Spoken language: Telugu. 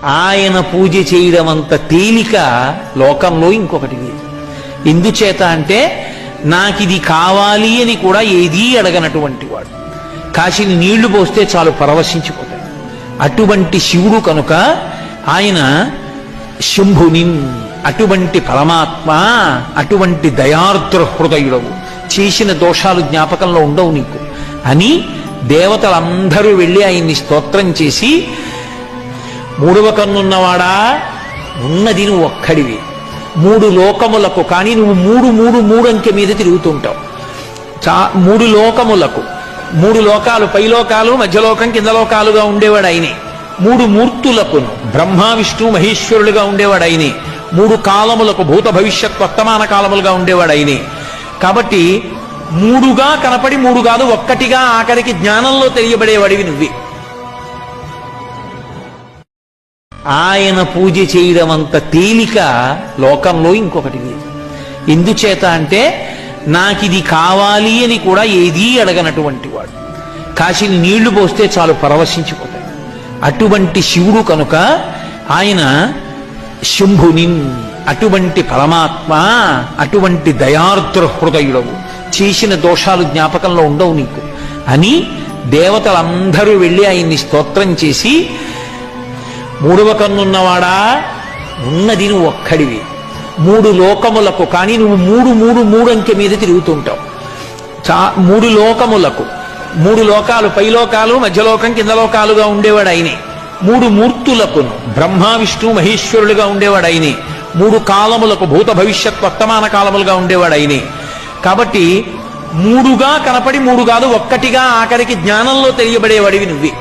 ఆయన పూజ చేయడం అంత తేలిక లోకంలో ఇంకొకటి లేదు. ఎందుచేత అంటే నాకిది కావాలి అని కూడా ఏదీ అడగనటువంటి వాడు. కాశీని నీళ్లు పోస్తే చాలు పరవశించిపోతాడు. అటువంటి శివుడు కనుక ఆయన శంభుని, అటువంటి పరమాత్మ, అటువంటి దయార్ద్ర హృదయుడవు, చేసిన దోషాలు జ్ఞాపకంలో ఉండవు నీకు అని దేవతలందరూ వెళ్ళి ఆయన్ని స్తోత్రం చేసి, మూడవ కన్నున్నవాడా, ఉన్నది నువ్వు ఒక్కడివి, మూడు లోకములకు, కానీ నువ్వు మూడు అంకె మీద తిరుగుతుంటావు. మూడు లోకములకు, మూడు లోకాలు, పైలోకాలు, మధ్యలోకం, కింద లోకాలుగా ఉండేవాడు ఆయనే. మూడు మూర్తులకును, బ్రహ్మ విష్ణు మహేశ్వరులుగా ఉండేవాడు ఆయనే. మూడు కాలములకు, భూత భవిష్యత్ వర్తమాన కాలములుగా ఉండేవాడు ఆయనే. కాబట్టి మూడుగా కనపడి మూడు కాదు ఒక్కటిగా ఆఖరికి జ్ఞానంలో తెలియబడేవాడివి నువ్వే. ఆయన పూజ చేయడం అంత తేలిక లోకంలో ఇంకొకటి లేదు. ఎందుచేత అంటే నాకిది కావాలి అని కూడా ఏదీ అడగనటువంటి వాడు. కాశీని నీళ్లు పోస్తే చాలు పరవశించిపోతాడు. అటువంటి శివుడు కనుక ఆయన శంభుని, అటువంటి పరమాత్మ, అటువంటి దయార్ద్ర హృదయుడవు, చేసిన దోషాలు జ్ఞాపకంలో ఉండవు నీకు అని దేవతలందరూ వెళ్ళి ఆయన్ని స్తోత్రం చేసి, మూడవ కన్నున్నవాడా, ఉన్నది నువ్వు ఒక్కడివి, మూడు లోకములకు, కానీ నువ్వు మూడు అంకె మీద తిరుగుతుంటావు. మూడు లోకములకు, మూడు లోకాలు, పైలోకాలు, మధ్యలోకం, కింద లోకాలుగా ఉండేవాడు ఆయనే. మూడు మూర్తులకును, బ్రహ్మ విష్ణు మహేశ్వరులుగా ఉండేవాడు ఆయనే. మూడు కాలములకు, భూత భవిష్యత్ వర్తమాన కాలములుగా ఉండేవాడు ఆయనే. కాబట్టి మూడుగా కనపడి మూడు కాదు ఒక్కటిగా ఆఖరికి జ్ఞానంలో తెలియబడేవాడివి నువ్వే.